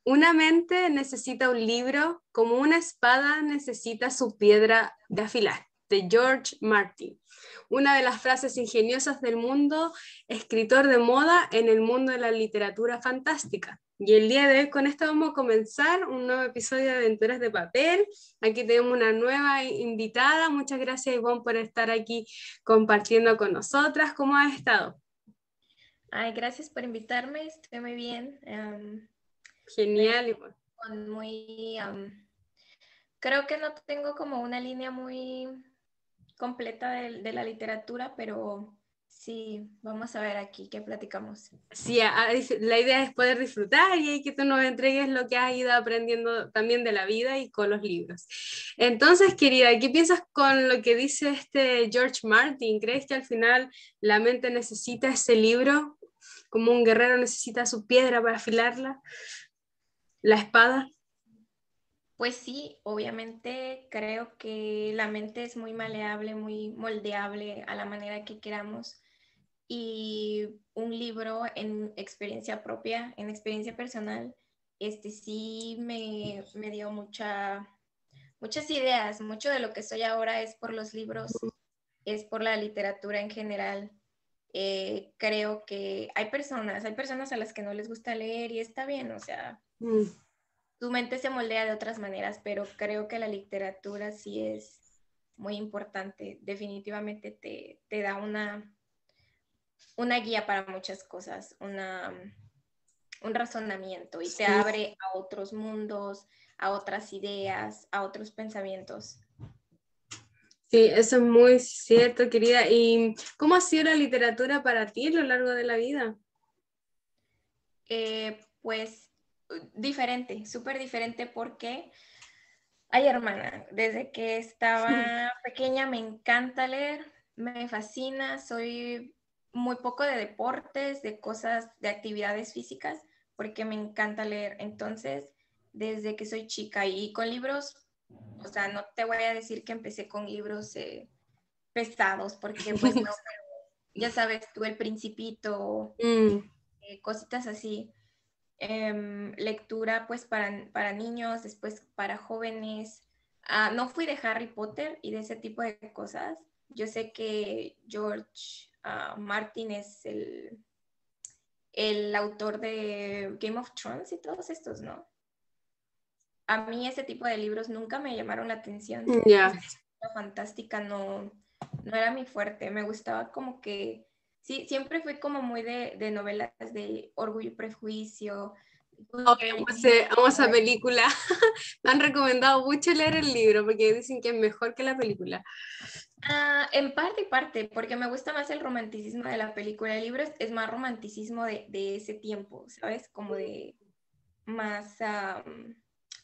Una mente necesita un libro como una espada necesita su piedra de afilar, de George Martin. Una de las frases ingeniosas del mundo, escritor de moda en el mundo de la literatura fantástica. Y el día de hoy con esto vamos a comenzar un nuevo episodio de Aventuras de Papel. Aquí tenemos una nueva invitada. Muchas gracias, Ivonne, por estar aquí compartiendo con nosotras. ¿Cómo has estado? Ay, gracias por invitarme, estoy muy bien. Genial. Muy, creo que no tengo como una línea muy completa de la literatura, pero sí, vamos a ver aquí qué platicamos. Sí, la idea es poder disfrutar y que tú nos entregues lo que has ido aprendiendo también de la vida y con los libros. Entonces, querida, ¿qué piensas con lo que dice este George Martin? ¿Crees que al final la mente necesita ese libro como un guerrero necesita su piedra para afilarla, la espada? Pues sí, obviamente creo que la mente es muy maleable, muy moldeable a la manera que queramos. Y un libro en experiencia propia, en experiencia personal, sí me dio muchas ideas. Mucho de lo que soy ahora es por los libros, es por la literatura en general. Creo que hay personas a las que no les gusta leer y está bien, o sea, tu mente se moldea de otras maneras, pero creo que la literatura sí es muy importante. Definitivamente te da una guía para muchas cosas, un razonamiento y te Sí. abre a otros mundos, a otras ideas, a otros pensamientos. Sí, eso es muy cierto, querida. ¿Y cómo ha sido la literatura para ti a lo largo de la vida? Pues diferente, súper diferente porque, ay hermana, desde que estaba pequeña me encanta leer, me fascina, soy muy poco de deportes, de cosas, de actividades físicas, porque me encanta leer. Entonces, desde que soy chica y con libros, o sea, no te voy a decir que empecé con libros pesados, porque pues no, ya sabes, tú El Principito, Mm, cositas así. Lectura pues para niños, después para jóvenes. No fui de Harry Potter y de ese tipo de cosas. Yo sé que George Martin es el autor de Game of Thrones y todos estos, ¿no? A mí ese tipo de libros nunca me llamaron la atención. ya. La fantástica no era mi fuerte. Me gustaba como que, sí, siempre fui como muy de novelas de Orgullo y Prejuicio. Amo esa película. Me han recomendado mucho leer el libro porque dicen que es mejor que la película. En parte y parte, porque me gusta más el romanticismo de la película. El libro es más romanticismo de ese tiempo, ¿sabes? Como de más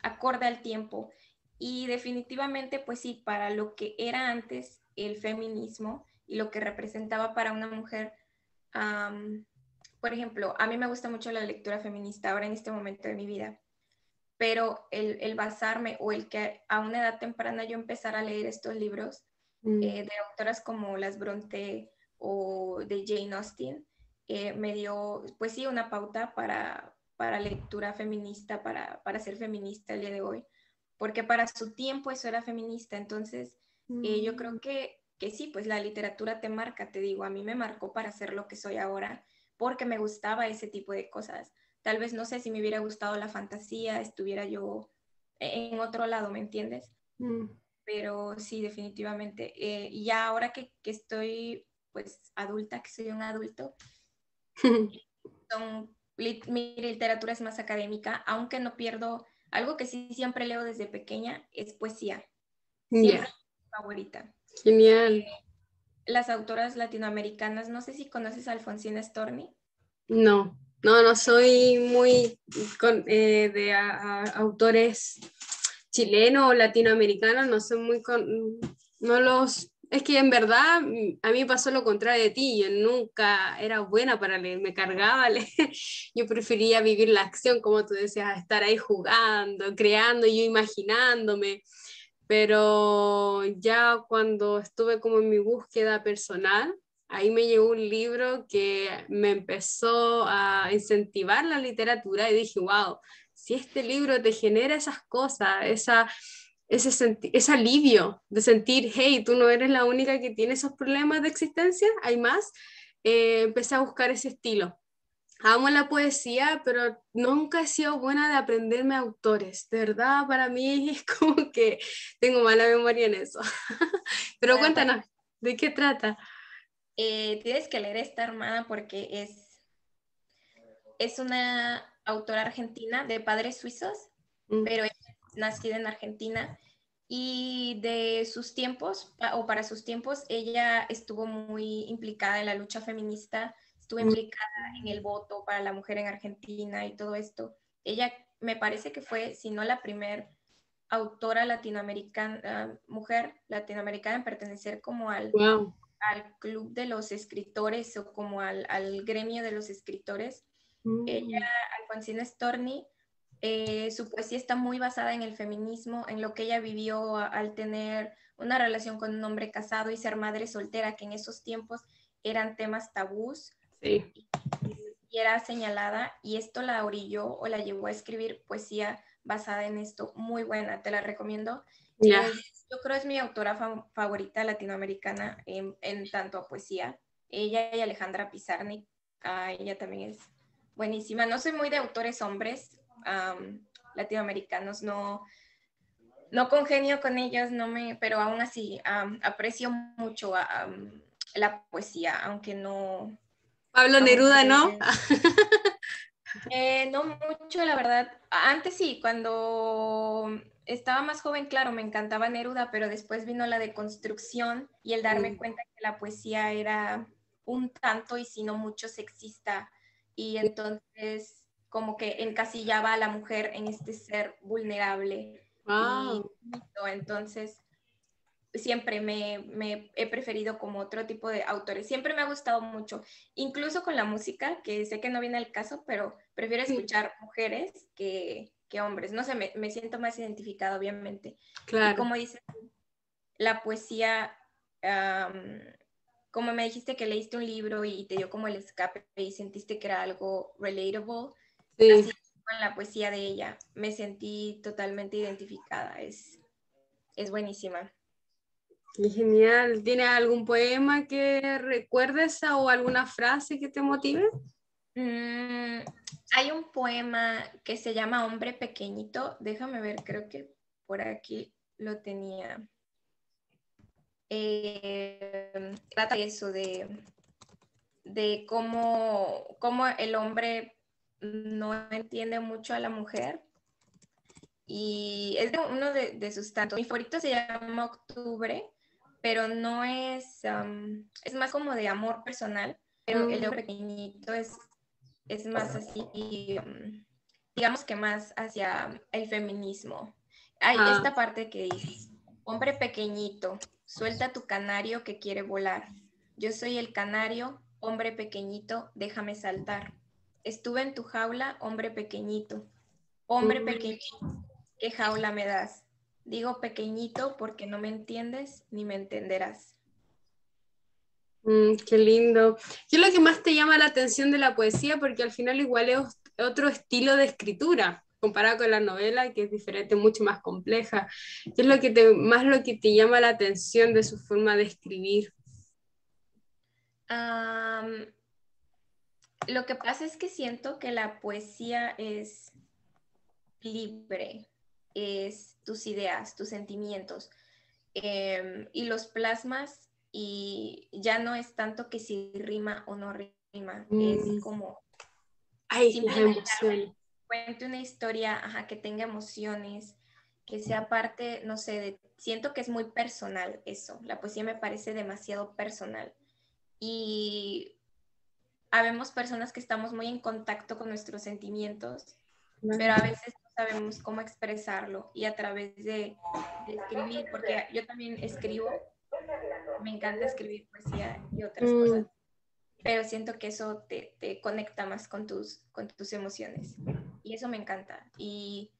acorde al tiempo. Y definitivamente, pues sí, para lo que era antes el feminismo y lo que representaba para una mujer, por ejemplo, a mí me gusta mucho la lectura feminista ahora en este momento de mi vida, pero el basarme o el que a una edad temprana yo empezara a leer estos libros de autoras como las Bronte o de Jane Austen, me dio, pues sí, una pauta para lectura feminista, para ser feminista el día de hoy, porque para su tiempo eso era feminista. Entonces, yo creo que sí, pues la literatura te marca, te digo, a mí me marcó para ser lo que soy ahora, porque me gustaba ese tipo de cosas. Tal vez no sé si me hubiera gustado la fantasía, estuviera yo en otro lado, ¿me entiendes? Mm. Pero sí, definitivamente. Y ya ahora que estoy pues adulta, que soy un adulto, mi literatura es más académica, aunque no pierdo, algo que sí siempre leo desde pequeña es poesía, siempre Ya, es mi favorita. genial. Las autoras latinoamericanas, no sé si conoces a Alfonsina Storni. No, no, no soy muy de autores chilenos o latinoamericanos, no soy muy no los, es que en verdad a mí pasó lo contrario de ti, yo nunca era buena para leer, me cargaba a leer, yo prefería vivir la acción, como tú decías, estar ahí jugando, creando, yo imaginándome, pero ya cuando estuve como en mi búsqueda personal, ahí me llegó un libro que me empezó a incentivar la literatura y dije, wow, si este libro te genera esas cosas, ese alivio de sentir, hey, tú no eres la única que tiene esos problemas de existencia, hay más, empecé a buscar ese estilo. Amo la poesía, pero nunca he sido buena de aprenderme autores. De verdad, para mí es como que tengo mala memoria en eso. Pero Ah, pues, cuéntanos, ¿de qué trata? tienes que leer esta hermana porque es una autora argentina de padres suizos, Mm, pero ella es nacida en Argentina y de sus tiempos, o para sus tiempos, ella estuvo muy implicada en la lucha feminista, estuvo mm, implicada en el voto para la mujer en Argentina y todo esto. Ella me parece que fue, si no la primer autora latinoamericana, mujer latinoamericana en pertenecer como wow. al club de los escritores o como al gremio de los escritores. Ella, Mm, Alfonsina Storni, su poesía está muy basada en el feminismo, en lo que ella vivió al tener una relación con un hombre casado y ser madre soltera, que en esos tiempos eran temas tabús sí, y era señalada, y esto la orilló o la llevó a escribir poesía basada en esto, muy buena, te la recomiendo. ya. Yo creo es mi autora favorita latinoamericana en tanto a poesía. Ella y Alejandra Pizarnik, ella también es buenísima. No soy muy de autores hombres latinoamericanos, no congenio con ellos, pero aún así aprecio mucho la poesía, aunque no, Pablo Neruda, ¿no? aunque no mucho, la verdad. Antes sí, cuando estaba más joven, claro, me encantaba Neruda, pero después vino la deconstrucción y el darme Mm, cuenta que la poesía era un tanto y si no mucho sexista. Y entonces como que encasillaba a la mujer en este ser vulnerable. Y wow. entonces siempre me he preferido como otro tipo de autores. Siempre me ha gustado mucho, incluso con la música, que sé que no viene al caso, pero prefiero Sí, escuchar mujeres que hombres. No sé, me siento más identificada, obviamente. Y claro. como dices, la poesía, um, como me dijiste que leíste un libro y te dio como el escape y sentiste que era algo relatable, Sí, así con la poesía de ella, me sentí totalmente identificada. Es buenísima. qué genial. ¿Tienes algún poema que recuerdes o alguna frase que te motive? Mm, hay un poema que se llama Hombre Pequeñito. Déjame ver, creo que por aquí lo tenía. Trata de eso, de cómo el hombre no entiende mucho a la mujer. Y es de uno de sus tantos. Mi favorito se llama Octubre, pero no es más como de amor personal, pero el de Mm, Hombre Pequeñito es más así, digamos que más hacia el feminismo. Hay ah, esta parte que dice, hombre pequeñito, suelta tu canario que quiere volar. Yo soy el canario, hombre pequeñito, déjame saltar. Estuve en tu jaula, hombre mm, pequeñito, ¿qué jaula me das? Digo pequeñito porque no me entiendes ni me entenderás. qué lindo. ¿Qué es lo que más te llama la atención de la poesía? Porque al final igual es otro estilo de escritura, comparado con la novela, que es diferente, mucho más compleja. ¿Qué es lo que más lo que te llama la atención de su forma de escribir? Um, lo que pasa es que siento que la poesía es libre, es tus ideas, tus sentimientos, y los plasmas y ya no es tanto que si rima o no rima, es Mm, como ay, las simplemente emociones. cuente una historia, ajá, que tenga emociones, que sea parte, no sé, siento que es muy personal eso, la poesía me parece demasiado personal y habemos personas que estamos muy en contacto con nuestros sentimientos, pero a veces no sabemos cómo expresarlo y a través de escribir, porque yo también escribo, me encanta escribir poesía y otras cosas, Mm, pero siento que eso te conecta más con tus emociones y eso me encanta. Y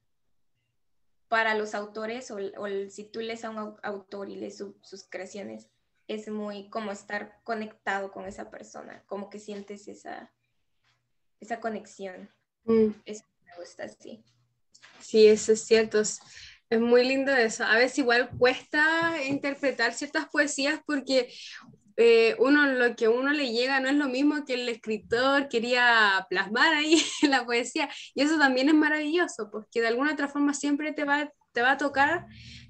para los autores, si tú lees a un autor y lees sus creaciones, es muy como estar conectado con esa persona, como que sientes esa conexión. Mm. Eso me gusta, sí. Sí, eso es cierto. Es muy lindo eso. A veces igual cuesta interpretar ciertas poesías porque uno lo que a uno le llega no es lo mismo que el escritor quería plasmar ahí en la poesía. Y eso también es maravilloso, porque de alguna otra forma siempre te va a tocar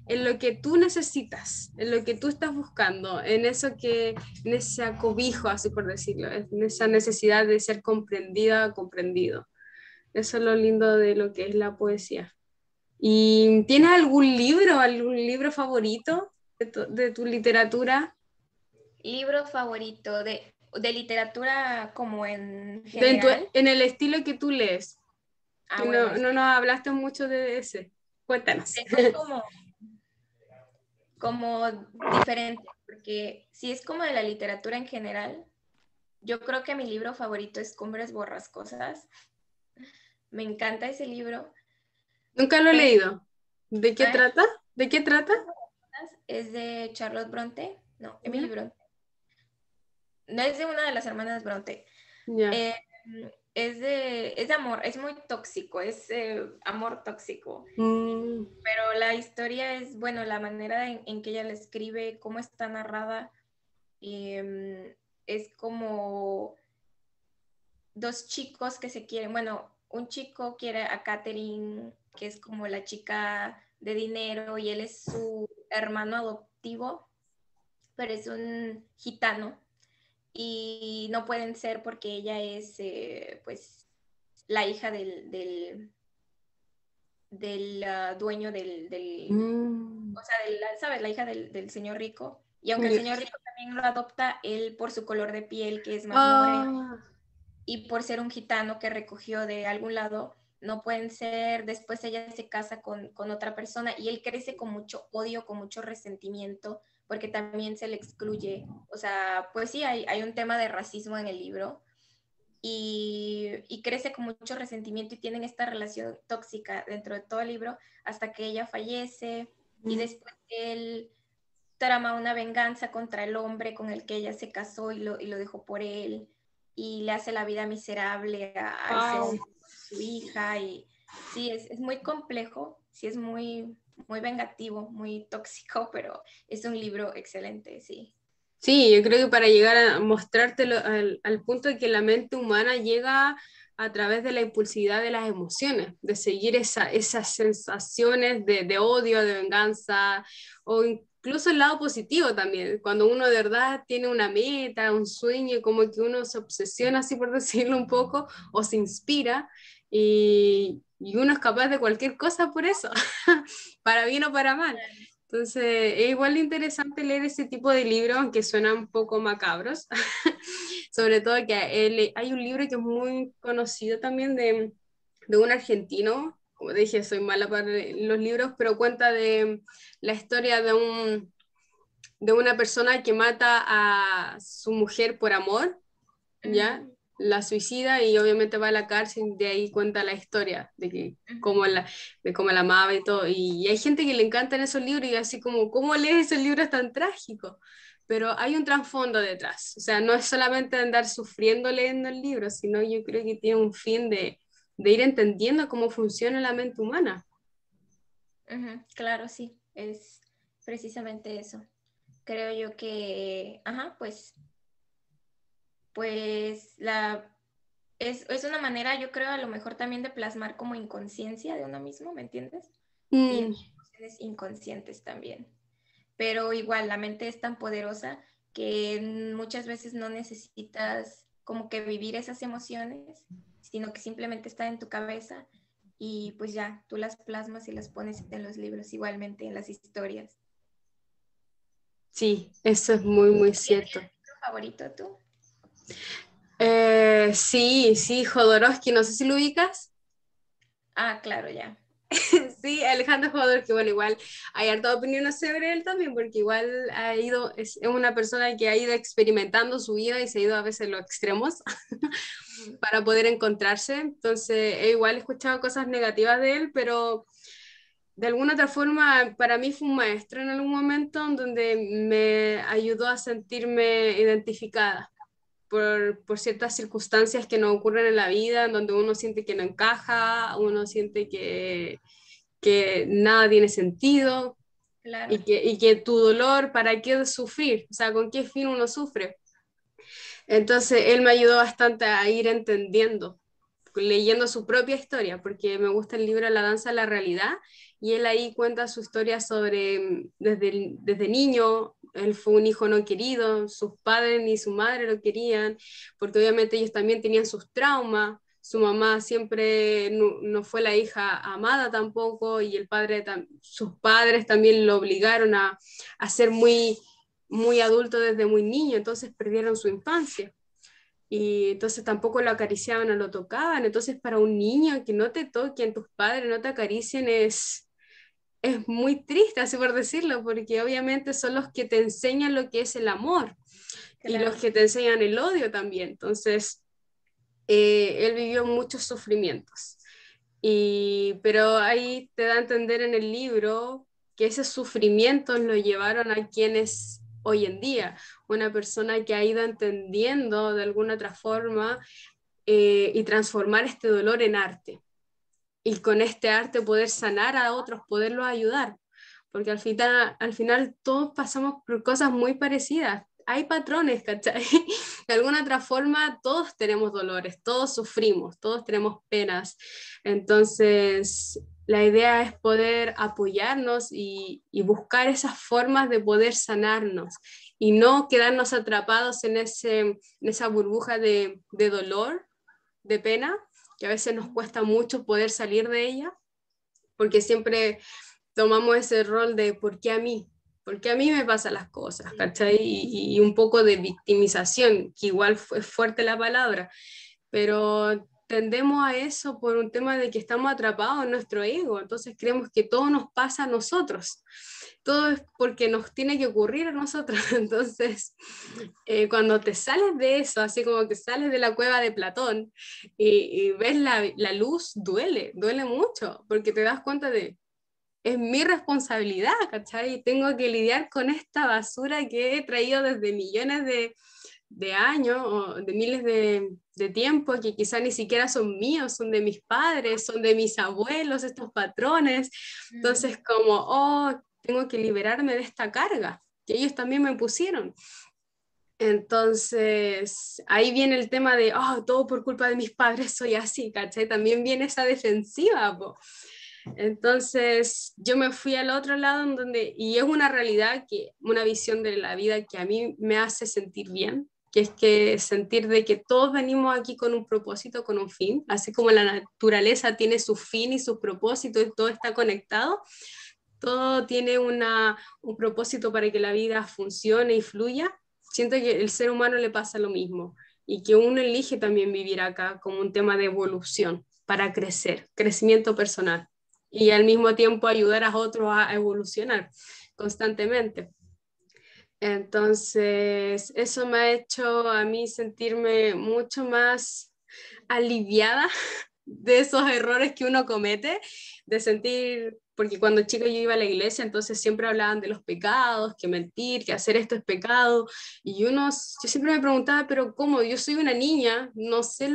en lo que tú necesitas, en lo que tú estás buscando, en eso en ese acobijo, así por decirlo, en esa necesidad de ser comprendida, comprendido. Eso es lo lindo de lo que es la poesía. ¿Y tienes algún libro favorito de tu literatura? Libro favorito de literatura como en general. En el estilo que tú lees. Ah, bueno, No, no nos hablaste mucho de ese. Cuéntanos. tengo como diferente, porque si es como de la literatura en general, yo creo que mi libro favorito es Cumbres Borrascosas. Me encanta ese libro, Nunca lo he pero leído. ¿De qué ¿eh? trata? ¿De qué trata? Es de Charlotte Bronte, no, Emily Ya, Bronte. No es de una de las hermanas Bronte. ya. Eh, es de amor, es muy tóxico, es amor tóxico. Mm, Pero la historia es, bueno, la manera en que ella la escribe, cómo está narrada, es como dos chicos que se quieren, bueno, un chico quiere a Katherine, que es como la chica de dinero, y él es su hermano adoptivo, pero es un gitano, y no pueden ser porque ella es, pues, la hija del dueño mm, o sea, ¿sabes? La hija del señor rico. Y aunque el ya. señor rico también lo adopta, él por su color de piel, que es más moreno, Ah, y por ser un gitano que recogió de algún lado, no pueden ser, después ella se casa con otra persona y él crece con mucho odio, con mucho resentimiento, porque también se le excluye. O sea, pues sí, hay un tema de racismo en el libro y crece con mucho resentimiento y tienen esta relación tóxica dentro de todo el libro hasta que ella fallece y mm, después él trama una venganza contra el hombre con el que ella se casó y lo dejó por él y le hace la vida miserable a ese wow. hombre, a su hija y sí, es muy complejo, sí es muy, muy vengativo, muy tóxico, pero es un libro excelente, sí. Sí, yo creo que para llegar a mostrártelo al punto de que la mente humana llega a través de la impulsividad de las emociones, de seguir esas sensaciones de odio, de venganza, o incluso el lado positivo también, cuando uno de verdad tiene una meta, un sueño, como que uno se obsesiona, así por decirlo un poco, o se inspira, y uno es capaz de cualquier cosa por eso, para bien o para mal. Entonces, es igual interesante leer ese tipo de libros, aunque suenan un poco macabros. Sobre todo que hay un libro que es muy conocido también de un argentino. Como dije, soy mala para los libros, pero cuenta de la historia de una persona que mata a su mujer por amor, ¿ya? Ujú, La suicida y obviamente va a la cárcel, de ahí cuenta la historia ujú. de cómo la amaba y todo. Y hay gente que le encantan esos libros y así como, ¿cómo lees esos libros tan trágicos? Pero hay un trasfondo detrás, o sea, no es solamente andar sufriendo leyendo el libro, sino yo creo que tiene un fin de ir entendiendo cómo funciona la mente humana. Ujú, claro, sí, es precisamente eso. Creo yo que, ajá, pues es una manera, yo creo, a lo mejor también de plasmar como inconsciencia de uno mismo, ¿me entiendes? Mm, Tiene emociones inconscientes también. Pero igual, la mente es tan poderosa que muchas veces no necesitas como que vivir esas emociones, sino que simplemente está en tu cabeza y pues ya, tú las plasmas y las pones en los libros, igualmente en las historias. sí, eso es muy, muy ¿Tienes cierto. tu favorito tú? Sí, sí, Jodorowsky, no sé si lo ubicas. Ah, claro, ya. Sí, Alejandro Jodor, que bueno, igual hay harta opiniones sobre él también, porque igual es una persona que ha ido experimentando su vida y se ha ido a veces a los extremos Ujú. para poder encontrarse. Entonces, he igual escuchado cosas negativas de él, pero de alguna otra forma, para mí fue un maestro en algún momento en donde me ayudó a sentirme identificada por ciertas circunstancias que nos ocurren en la vida, en donde uno siente que no encaja, uno siente que nada tiene sentido Claro, y que tu dolor, ¿para qué sufrir? O sea, ¿con qué fin uno sufre? Entonces, él me ayudó bastante a ir entendiendo, leyendo su propia historia, porque me gusta el libro La danza a la realidad, y él ahí cuenta su historia sobre, desde niño, él fue un hijo no querido, sus padres ni su madre lo querían, porque obviamente ellos también tenían sus traumas, su mamá siempre no fue la hija amada tampoco, y sus padres también lo obligaron a ser muy adulto desde muy niño, entonces perdieron su infancia y entonces tampoco lo acariciaban o lo tocaban. Entonces, para un niño que no te toquen, tus padres no te acaricien, es muy triste, así por decirlo, porque obviamente son los que te enseñan lo que es el amor y los claro. que te enseñan el odio también. Entonces, él vivió muchos sufrimientos. Pero ahí te da a entender en el libro que esos sufrimientos lo llevaron a quienes hoy en día, una persona que ha ido entendiendo de alguna otra forma y transformar este dolor en arte. Y con este arte poder sanar a otros, poderlos ayudar. Porque al final todos pasamos por cosas muy parecidas. Hay patrones, ¿cachai? De alguna otra forma todos tenemos dolores, todos sufrimos, todos tenemos penas. Entonces, la idea es poder apoyarnos y buscar esas formas de poder sanarnos y no quedarnos atrapados en esa burbuja de dolor, de pena, que a veces nos cuesta mucho poder salir de ella, porque siempre tomamos ese rol de ¿por qué a mí? ¿Por qué a mí me pasan las cosas? ¿Cachai? Y un poco de victimización, que igual fue fuerte la palabra, pero tendemos a eso por un tema de que estamos atrapados en nuestro ego, entonces creemos que todo nos pasa a nosotros, todo es porque nos tiene que ocurrir a nosotros, entonces cuando te sales de eso, así como que sales de la cueva de Platón y ves la luz, duele mucho, porque te das cuenta de, es mi responsabilidad, ¿cachai? Tengo que lidiar con esta basura que he traído desde millones de años o de miles de tiempo que quizá ni siquiera son míos, son de mis padres, son de mis abuelos, estos patrones. Mm, Entonces, como, oh, tengo que liberarme de esta carga que ellos también me pusieron. Entonces, ahí viene el tema de, oh, todo por culpa de mis padres soy así, ¿cachai? También viene esa defensiva, po. Entonces, yo me fui al otro lado en donde, y es una realidad, una visión de la vida que a mí me hace sentir bien, que es que sentir de que todos venimos aquí con un propósito, con un fin, así como la naturaleza tiene su fin y su propósito y todo está conectado, todo tiene un propósito para que la vida funcione y fluya. Siento que el ser humano le pasa lo mismo y que uno elige también vivir acá como un tema de evolución para crecer, crecimiento personal y al mismo tiempo ayudar a otros a evolucionar constantemente. Entonces, eso me ha hecho a mí sentirme mucho más aliviada de esos errores que uno comete, de sentir, porque cuando chica yo iba a la iglesia, entonces siempre hablaban de los pecados, que mentir, que hacer esto es pecado, y yo siempre me preguntaba, pero ¿cómo? Yo soy una niña, no sé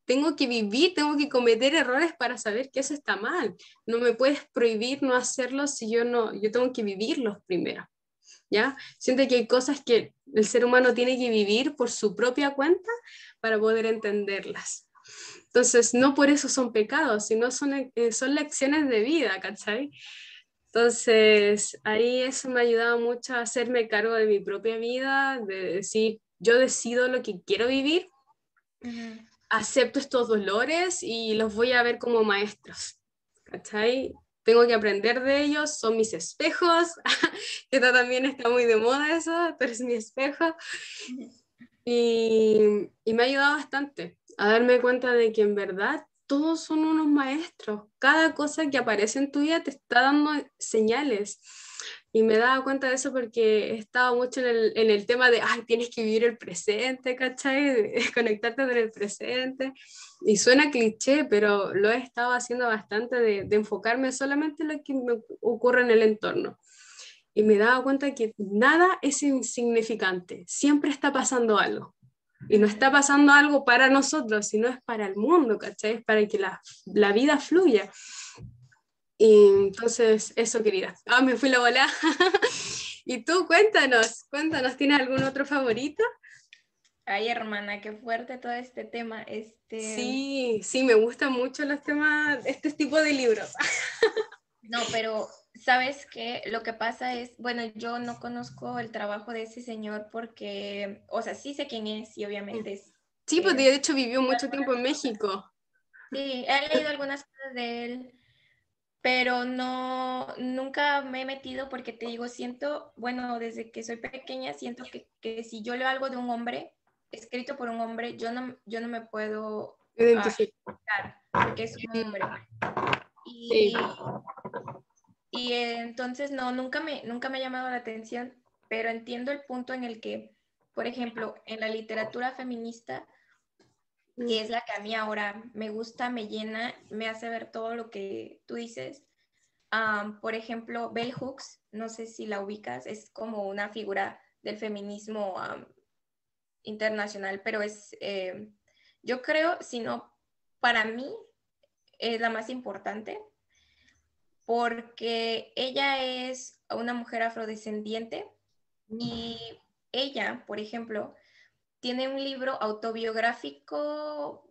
tengo que vivir, tengo que cometer errores para saber que eso está mal. No me puedes prohibir no hacerlo si yo tengo que vivirlos primero. ¿Ya? Siento que hay cosas que el ser humano tiene que vivir por su propia cuenta para poder entenderlas. Entonces, no por eso son pecados, sino son lecciones de vida, ¿cachai? Entonces, ahí eso me ha ayudado mucho a hacerme cargo de mi propia vida, de decir, yo decido lo que quiero vivir, ujú. acepto estos dolores y los voy a ver como maestros, ¿cachai? Tengo que aprender de ellos, son mis espejos, que también está muy de moda eso, pero es mi espejo, y me ha ayudado bastante a darme cuenta de que en verdad todos son unos maestros. Cada cosa que aparece en tu vida te está dando señales. Y me daba cuenta de eso porque estaba mucho en el tema de, ay, tienes que vivir el presente, ¿cachai? Conectarte con el presente. Y suena cliché, pero lo he estado haciendo bastante de enfocarme solamente en lo que me ocurre en el entorno. Y me daba cuenta que nada es insignificante, siempre está pasando algo. Y no está pasando algo para nosotros, sino es para el mundo, ¿cachai? Es para que la vida fluya. Y entonces, eso, querida. Ah, me fui la bola. Y tú, cuéntanos, ¿tienes algún otro favorito? Ay, hermana, qué fuerte todo este tema. Sí, sí, me gustan mucho los temas, este tipo de libros. No, pero sabes que lo que pasa es, bueno, yo no conozco el trabajo de ese señor porque, o sea, sí sé quién es y obviamente es, Sí, pues es de hecho vivió mucho tiempo en México. sí, he leído algunas cosas de él, pero no, nunca me he metido porque te digo, siento, bueno, desde que soy pequeña, siento que si yo leo algo de un hombre, escrito por un hombre, yo no me puedo Identifico. identificar porque es un hombre. Sí. Y, y entonces no, nunca me ha llamado la atención, pero entiendo el punto en el que, por ejemplo, en la literatura feminista, que es la que a mí ahora me gusta, me llena, me hace ver todo lo que tú dices. Por ejemplo, Bell Hooks, no sé si la ubicas, es como una figura del feminismo internacional, pero yo creo, si no, para mí es la más importante porque ella es una mujer afrodescendiente y ella, por ejemplo, tiene un libro autobiográfico,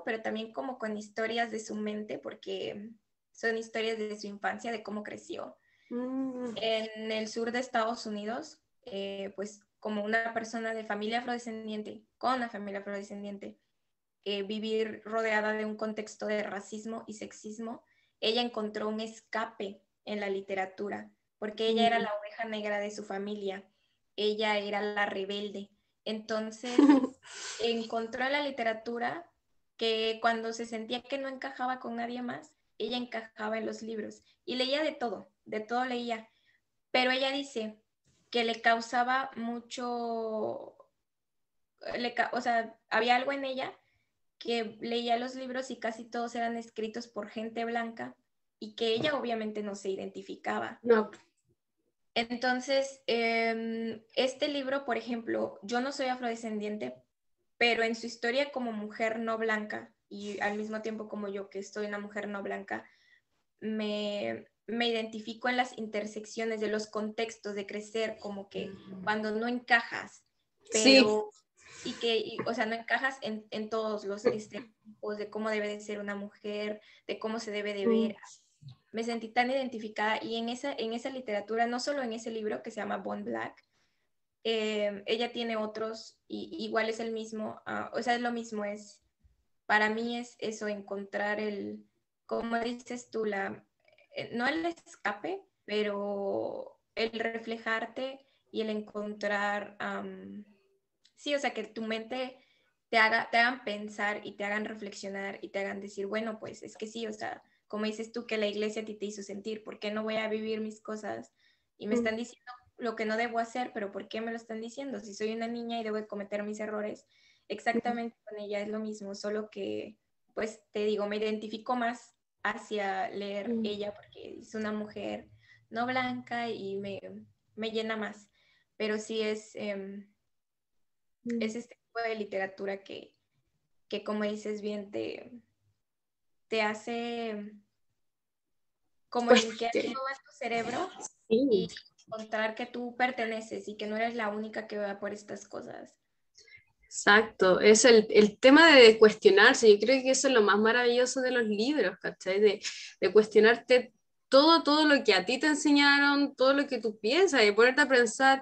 pero también como con historias de su mente, porque son historias de su infancia, de cómo creció Mm, en el sur de Estados Unidos, pues como una persona de familia afrodescendiente, con una familia afrodescendiente, vivir rodeada de un contexto de racismo y sexismo, ella encontró un escape en la literatura, porque ella era mm. la oveja negra de su familia, ella era la rebelde. Entonces, encontró en la literatura que cuando se sentía que no encajaba con nadie más, ella encajaba en los libros y leía de todo leía, pero ella dice que le causaba mucho, o sea, había algo en ella que leía los libros y casi todos eran escritos por gente blanca y que ella obviamente no se identificaba. No. Entonces, este libro, por ejemplo, yo no soy afrodescendiente, pero en su historia como mujer no blanca y al mismo tiempo como yo, que soy una mujer no blanca, me identifico en las intersecciones de los contextos de crecer, como que cuando no encajas, Sí. pero o sea, no encajas en todos los estereotipos de cómo debe de ser una mujer, de cómo se debe de Mm. ver. Me sentí tan identificada y en esa literatura, no solo en ese libro que se llama Born Black, ella tiene otros y igual es el mismo, o sea, es lo mismo, para mí es eso, encontrar como dices tú, no el escape, pero el reflejarte y el encontrar, sí, o sea, que tu mente te hagan pensar y te hagan reflexionar y te hagan decir, bueno, pues es que sí, o sea, como dices tú que la iglesia a ti te hizo sentir, ¿por qué no voy a vivir mis cosas? Y me Mm. están diciendo lo que no debo hacer, pero ¿por qué me lo están diciendo? Si soy una niña y debo de cometer mis errores, exactamente con ella es lo mismo, solo que, pues te digo, me identifico más hacia leer Mm. ella porque es una mujer no blanca y me llena más. Pero sí es Mm. este tipo de literatura que como dices bien, te hace como Pues linkear todo en tu cerebro sí. y encontrar que tú perteneces y que no eres la única que va por estas cosas. Exacto, es el tema de cuestionarse, yo creo que eso es lo más maravilloso de los libros, ¿cachai? De cuestionarte todo lo que a ti te enseñaron, todo lo que tú piensas y ponerte a pensar,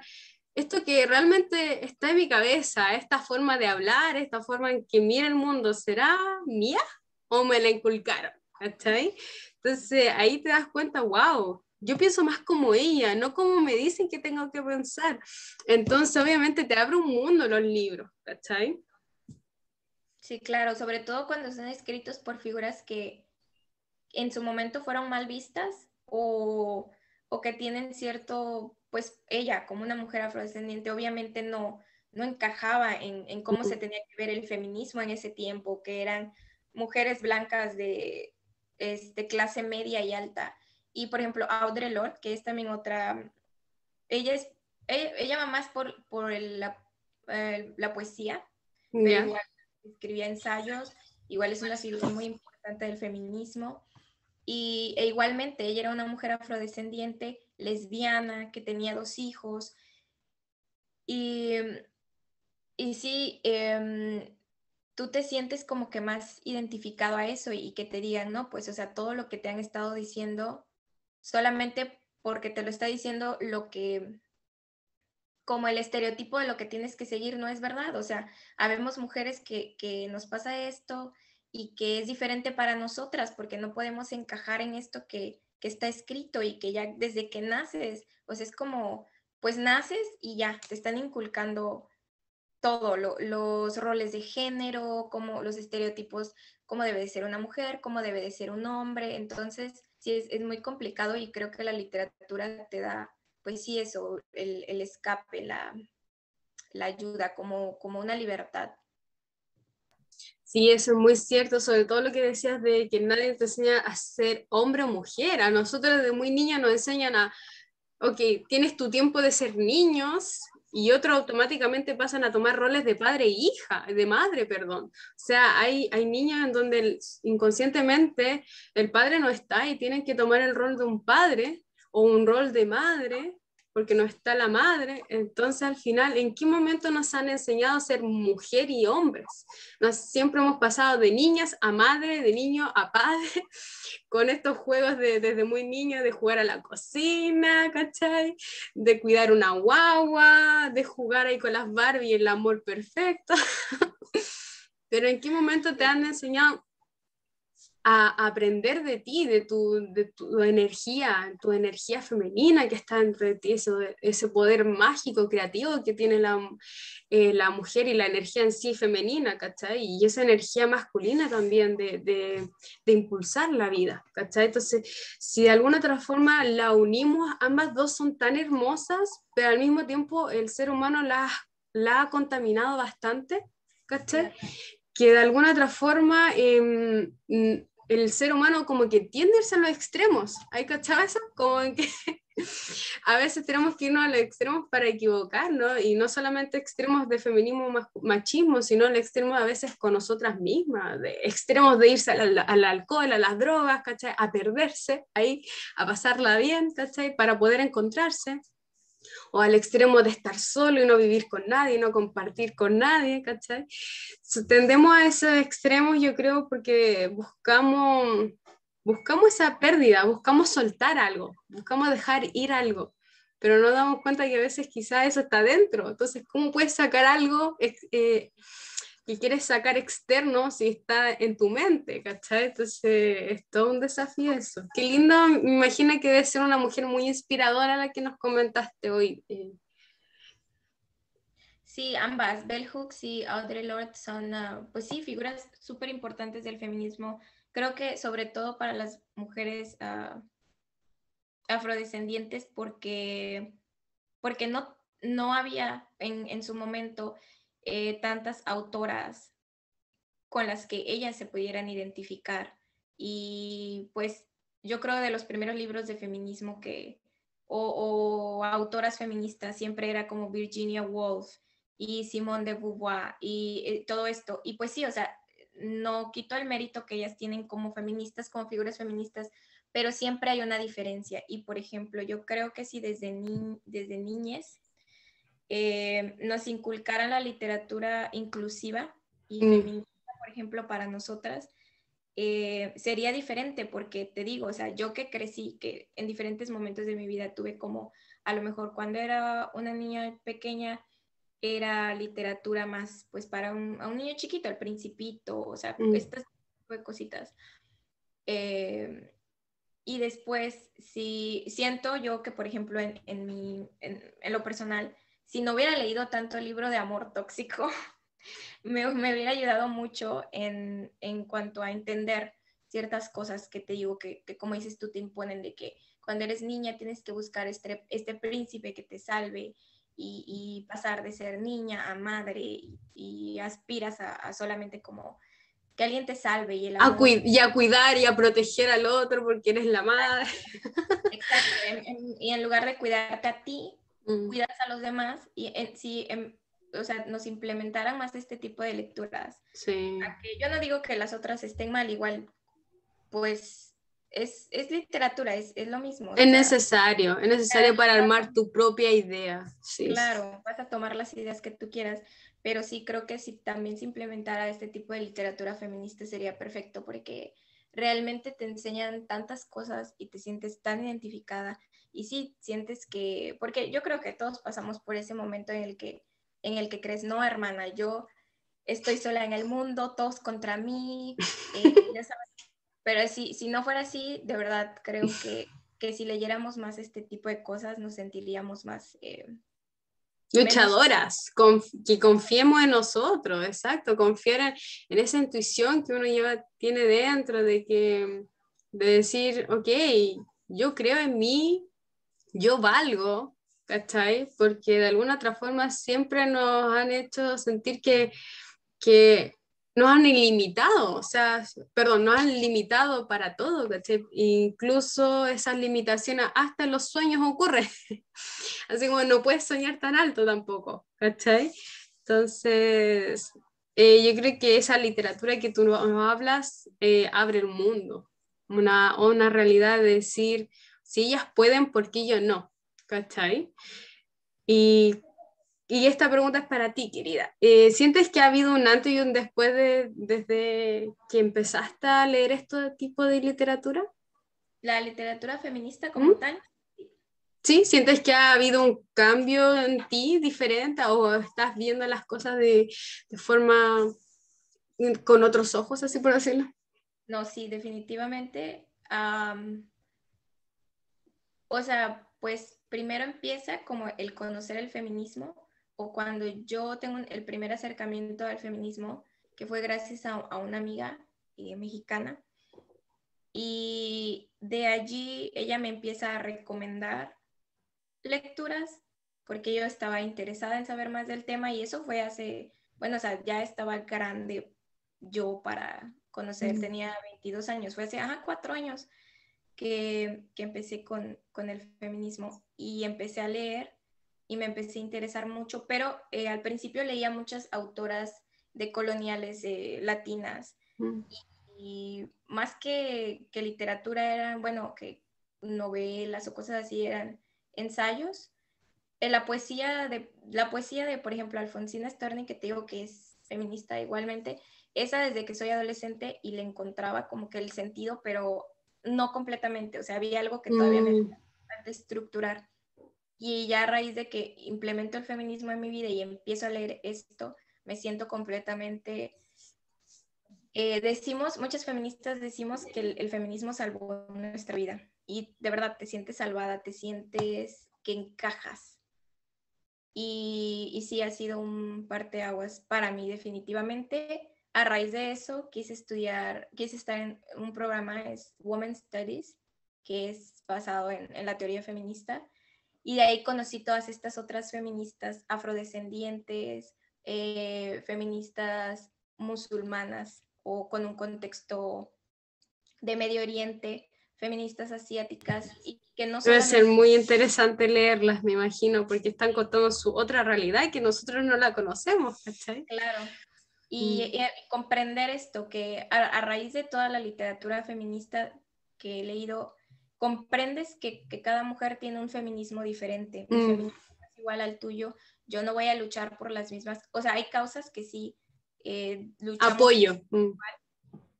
esto que realmente está en mi cabeza, esta forma de hablar, esta forma en que mira el mundo, ¿será mía o me la inculcaron? ¿Cachai? Entonces ahí te das cuenta, wow, yo pienso más como ella, no como me dicen que tengo que pensar. Entonces obviamente te abre un mundo los libros, ¿cachai? Sí, claro, sobre todo cuando son escritos por figuras que en su momento fueron mal vistas o que tienen cierto, pues ella como una mujer afrodescendiente obviamente no encajaba en cómo se tenía que ver el feminismo en ese tiempo, que eran mujeres blancas de clase media y alta. Y por ejemplo, Audre Lorde, que es también otra, ella es, ella va más por la poesía, pero Ya. igual escribía ensayos, igual es una figura muy importante del feminismo. E igualmente, ella era una mujer afrodescendiente, lesbiana, que tenía 2 hijos. Y, y sí, tú te sientes como que más identificado a eso y que te digan, no, pues, o sea, todo lo que te han estado diciendo, solamente porque te lo está diciendo lo que, como el estereotipo de lo que tienes que seguir, no es verdad. O sea, habemos mujeres que nos pasa esto y que es diferente para nosotras porque no podemos encajar en esto que está escrito y que ya desde que naces, pues es como, pues naces y ya, te están inculcando todo, los roles de género, como los estereotipos, cómo debe de ser una mujer, cómo debe de ser un hombre. Entonces, sí, es muy complicado y creo que la literatura te da, pues sí, eso, el escape, la ayuda, como una libertad. Sí, eso es muy cierto, sobre todo lo que decías de que nadie te enseña a ser hombre o mujer. A nosotros desde muy niña nos enseñan a, ok, tienes tu tiempo de ser niños y otros automáticamente pasan a tomar roles de padre e hija, de madre, perdón. O sea, hay niñas en donde inconscientemente el padre no está y tienen que tomar el rol de un padre o un rol de madre porque no está la madre. Entonces, al final, ¿en qué momento nos han enseñado a ser mujer y hombres? Siempre hemos pasado de niñas a madre, de niño a padre, con estos juegos desde muy niño, de jugar a la cocina, ¿cachai? De cuidar una guagua, de jugar ahí con las Barbie, el amor perfecto. Pero ¿en qué momento te han enseñado a aprender de ti, de tu energía, tu energía femenina que está dentro de ti, ese poder mágico, creativo que tiene la mujer y la energía en sí femenina, ¿cachai? Y esa energía masculina también de impulsar la vida, ¿cachai? Entonces, si de alguna otra forma la unimos, ambas dos son tan hermosas, pero al mismo tiempo el ser humano la ha contaminado bastante, ¿cachai? Claro. Que de alguna otra forma el ser humano como que tiende a irse a los extremos. ¿Hay cachado eso? Como que a veces tenemos que irnos a los extremos para equivocarnos y no solamente extremos de feminismo, machismo, sino el extremo a veces con nosotras mismas, de extremos de irse al alcohol, a las drogas, ¿cachai? A perderse ahí, a pasarla bien, ¿cachai? Para poder encontrarse o al extremo de estar solo y no vivir con nadie, no compartir con nadie, ¿cachai? Tendemos a esos extremos, yo creo, porque buscamos esa pérdida, buscamos soltar algo, buscamos dejar ir algo, pero no damos cuenta que a veces quizás eso está dentro. Entonces, ¿cómo puedes sacar algo que quieres sacar externo si está en tu mente, ¿cachai? Entonces, es todo un desafío eso. Qué lindo, me imagino que debe ser una mujer muy inspiradora la que nos comentaste hoy. Sí, ambas, Bell Hooks y Audre Lorde son, pues sí, figuras súper importantes del feminismo. Creo que sobre todo para las mujeres afrodescendientes porque no había en su momento tantas autoras con las que ellas se pudieran identificar. Y pues yo creo de los primeros libros de feminismo o autoras feministas siempre era como Virginia Woolf y Simone de Beauvoir y todo esto. Y pues sí, o sea, no quito el mérito que ellas tienen como feministas, como figuras feministas, pero siempre hay una diferencia. Y por ejemplo, yo creo que si desde niñez nos inculcaran la literatura inclusiva y Mm, feminista, por ejemplo, para nosotras, sería diferente porque te digo, o sea, yo que crecí, que en diferentes momentos de mi vida tuve como, a lo mejor cuando era una niña pequeña, era literatura más, pues para a un niño chiquito, el Principito, o sea, mm. estas tipo de cositas. Eh, y después, si siento yo que, por ejemplo, en lo personal, si no hubiera leído tanto el libro de amor tóxico, me hubiera ayudado mucho en cuanto a entender ciertas cosas que te digo que, como dices tú, te imponen de que cuando eres niña tienes que buscar este príncipe que te salve y pasar de ser niña a madre y aspiras a solamente como que alguien te salve y el amor. Y a cuidar y a proteger al otro porque eres la madre. Exacto, y en lugar de cuidarte a ti, Mm, cuidas a los demás y o sea, nos implementaran más este tipo de lecturas. sí. Que yo no digo que las otras estén mal, igual, pues es literatura, es lo mismo. O sea, Es necesario para armar tu propia idea. Sí. claro, vas a tomar las ideas que tú quieras, pero sí creo que si también se implementara este tipo de literatura feminista sería perfecto porque realmente te enseñan tantas cosas y te sientes tan identificada y sí sientes que, porque yo creo que todos pasamos por ese momento en el que crees, no, hermana, yo estoy sola en el mundo, todos contra mí, ya sabes, pero si no fuera así, de verdad creo que si leyéramos más este tipo de cosas nos sentiríamos más... menos. Luchadoras, que confiemos en nosotros, exacto, confiar en esa intuición que uno tiene dentro de decir, ok, yo creo en mí, yo valgo, ¿cachai? Porque de alguna otra forma siempre nos han hecho sentir que nos han ilimitado, o sea, perdón, nos han limitado para todo, ¿cachai? Incluso esas limitaciones hasta en los sueños ocurren. Así como no puedes soñar tan alto tampoco, ¿cachai? Entonces, yo creo que esa literatura que tú nos hablas abre el mundo, una realidad de decir, si ellas pueden, ¿por qué yo no? ¿Cachai? Y, y esta pregunta es para ti, querida. ¿Sientes que ha habido un antes y un después desde que empezaste a leer este tipo de literatura? La literatura feminista como ¿Mm? tal, ¿Sí? ¿Sientes que ha habido un cambio en ti diferente o estás viendo las cosas de forma con otros ojos, así por decirlo? no, sí, definitivamente. O sea, pues primero empieza como el conocer el feminismo o cuando yo tengo el primer acercamiento al feminismo, que fue gracias a una amiga mexicana. Y de allí ella me empieza a recomendar lecturas porque yo estaba interesada en saber más del tema y eso fue bueno, o sea, ya estaba grande yo para conocer, Mm. tenía 22 años, fue hace, 4 años que empecé con el feminismo y empecé a leer y me empecé a interesar mucho, pero al principio leía muchas autoras de coloniales latinas Mm. y más que literatura eran, bueno, que novelas o cosas así, eran ensayos. La poesía de, por ejemplo, Alfonsina Storni, que te digo que es feminista igualmente, esa desde que soy adolescente y le encontraba como que el sentido, pero no completamente, o sea, había algo que todavía me Mm. falta estructurar. Y ya a raíz de que implemento el feminismo en mi vida y empiezo a leer esto, me siento completamente muchas feministas decimos que el feminismo salvó nuestra vida y de verdad te sientes salvada, te sientes que encajas. Y sí ha sido un parteaguas para mí definitivamente. A raíz de eso quise estar en un programa, es Women's Studies, que es basado en la teoría feminista. Y de ahí conocí todas estas otras feministas afrodescendientes, feministas musulmanas o con un contexto de Medio Oriente, feministas asiáticas, y que no Debe ser solamente, muy interesante leerlas, me imagino, porque están contando su otra realidad que nosotros no la conocemos, ¿cachai? claro, y, Mm. y comprender esto, que a raíz de toda la literatura feminista que he leído, comprendes que cada mujer tiene un feminismo diferente, mi Mm. feminismo no es igual al tuyo, yo no voy a luchar por las mismas, o sea, hay causas que sí luchamos Apoyo. Mm.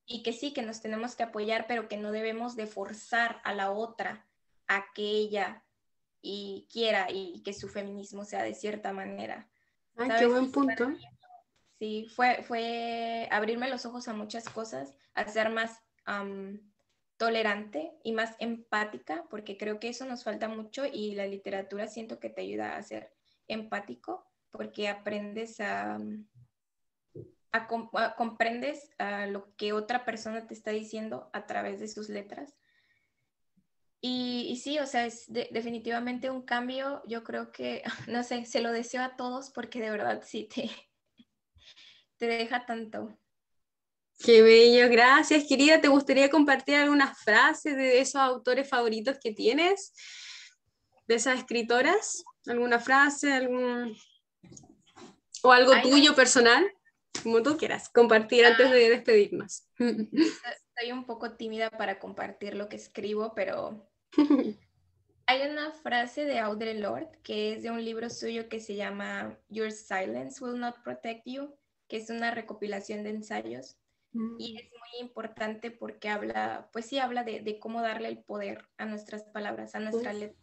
y que sí, que nos tenemos que apoyar, pero que no debemos de forzar a la otra a que ella y quiera y que su feminismo sea de cierta manera, Ay, qué ¿sabes? buen punto. Sí, fue abrirme los ojos a muchas cosas, a ser más tolerante y más empática, porque creo que eso nos falta mucho y la literatura siento que te ayuda a ser empático, porque aprendes comprendes lo que otra persona te está diciendo a través de sus letras. Y sí, o sea, es definitivamente un cambio. Yo creo que, no sé, se lo deseo a todos porque de verdad sí te deja tanto. Qué bello, gracias, querida. ¿Te gustaría compartir algunas frases de esos autores favoritos que tienes? ¿De esas escritoras? ¿Alguna frase, o algo Hay tuyo personal? Como tú quieras, compartir antes de despedirnos. Soy un poco tímida para compartir lo que escribo, pero hay una frase de Audre Lorde que es de un libro suyo que se llama Your Silence Will Not Protect You, que es una recopilación de ensayos. Y es muy importante porque habla, pues sí, habla de cómo darle el poder a nuestras palabras, a nuestra letra.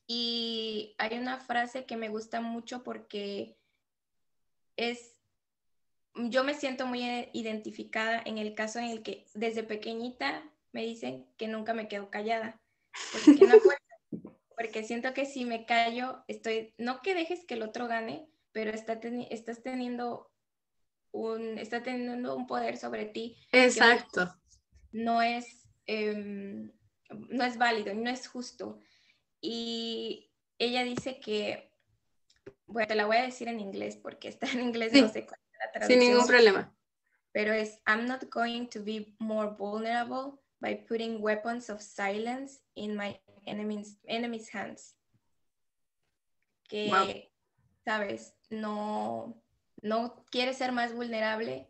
Y hay una frase que me gusta mucho porque es, yo me siento muy identificada en el caso en el que desde pequeñita me dicen que nunca me quedo callada, porque no puedo, porque siento que si me callo, no que dejes que el otro gane, pero está teniendo un poder sobre ti que Exacto. no es, no es válido, no es justo. Y ella dice que, bueno, te la voy a decir en inglés porque está en inglés, no Sí, sé cuál es la sin traducción, ningún problema. pero es, I'm not going to be more vulnerable by putting weapons of silence in my enemy's hands. Wow. Que, sabes, no quieres ser más vulnerable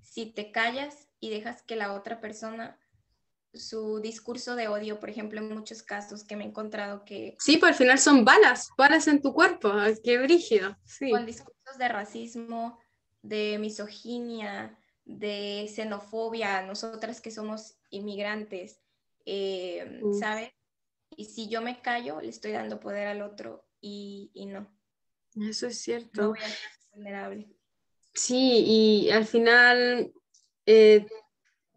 si te callas y dejas que la otra persona, su discurso de odio, por ejemplo, en muchos casos que me he encontrado que Sí, pues al final son balas, balas en tu cuerpo. Ay, qué brígido. con Sí. discursos de racismo, de misoginia, de xenofobia, nosotras que somos inmigrantes, Mm, ¿sabes? Y si yo me callo, le estoy dando poder al otro y eso es no cierto. voy a ser vulnerable. Sí, y al final eh,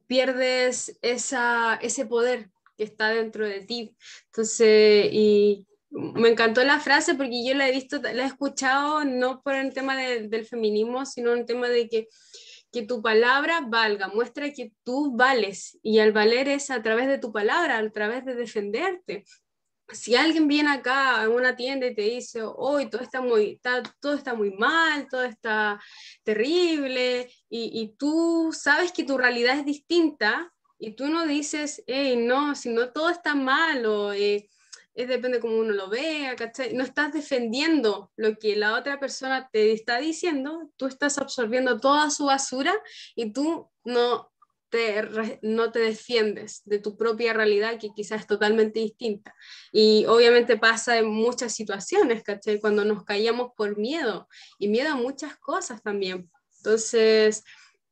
pierdes ese poder que está dentro de ti. Entonces, y me encantó la frase porque yo la he visto, la he escuchado no por el tema del feminismo, sino en el tema de que tu palabra valga, muestra que tú vales y al valer es a través de tu palabra, a través de defenderte. Si alguien viene acá a una tienda y te dice, hoy todo está muy mal, todo está terrible, y tú sabes que tu realidad es distinta, y tú no dices, hey, no, si no todo está mal, o depende cómo uno lo vea, ¿cachai? No estás defendiendo lo que la otra persona te está diciendo, tú estás absorbiendo toda su basura y tú no te defiendes de tu propia realidad que quizás es totalmente distinta. Y obviamente pasa en muchas situaciones, ¿cachai? Cuando nos callamos por miedo, y miedo a muchas cosas también. Entonces,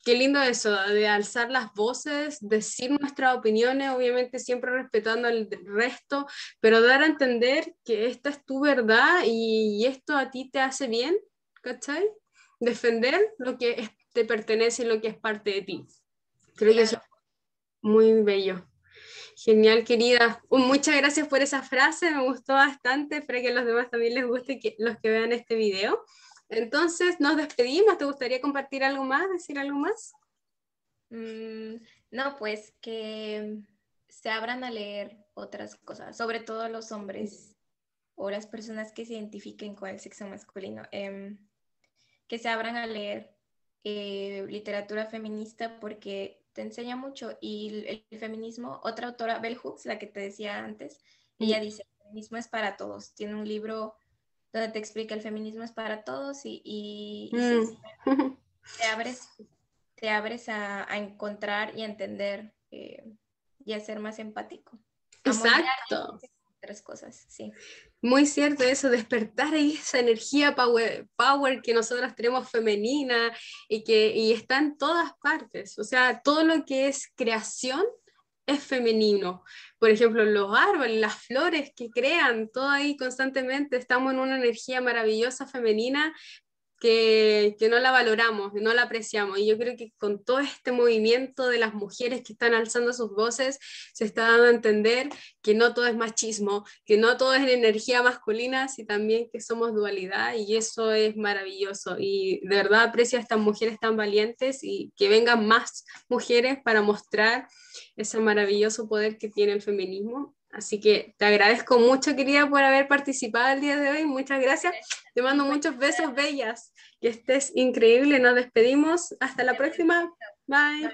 qué lindo eso, de alzar las voces, decir nuestras opiniones, obviamente siempre respetando al resto, pero dar a entender que esta es tu verdad y esto a ti te hace bien, ¿cachai? Defender lo que te pertenece y lo que es parte de ti. Creo que eso Claro. es muy bello. Genial, querida. Muchas gracias por esa frase, me gustó bastante. Espero que a los demás también les guste, que los que vean este video. Entonces, nos despedimos. ¿Te gustaría compartir algo más, decir algo más? Mm, no, pues que se abran a leer otras cosas, sobre todo los hombres o las personas que se identifiquen con el sexo masculino, que se abran a leer literatura feminista porque te enseña mucho y el feminismo, otra autora, Bell Hooks, la que te decía antes, ella Mm. dice, el feminismo es para todos, tiene un libro donde te explica el feminismo es para todos y sí, Mm. te abres, te abres a encontrar y a entender y a ser más empático, a moldear Exacto. otras cosas, sí. Muy cierto eso, despertar ahí esa energía power que nosotros tenemos femenina y está en todas partes. O sea, todo lo que es creación es femenino. Por ejemplo, los árboles, las flores que crean, todo ahí constantemente, estamos en una energía maravillosa femenina que no la valoramos, que no la apreciamos. Y yo creo que con todo este movimiento de las mujeres que están alzando sus voces, se está dando a entender que no todo es machismo, que no todo es energía masculina, sino también que somos dualidad, y eso es maravilloso. Y de verdad aprecio a estas mujeres tan valientes y que vengan más mujeres para mostrar ese maravilloso poder que tiene el feminismo. Así que te agradezco mucho, querida, por haber participado el día de hoy. Muchas gracias. Te mando muchos besos bellas. Que estés increíble. Nos despedimos. Hasta la próxima. Bye.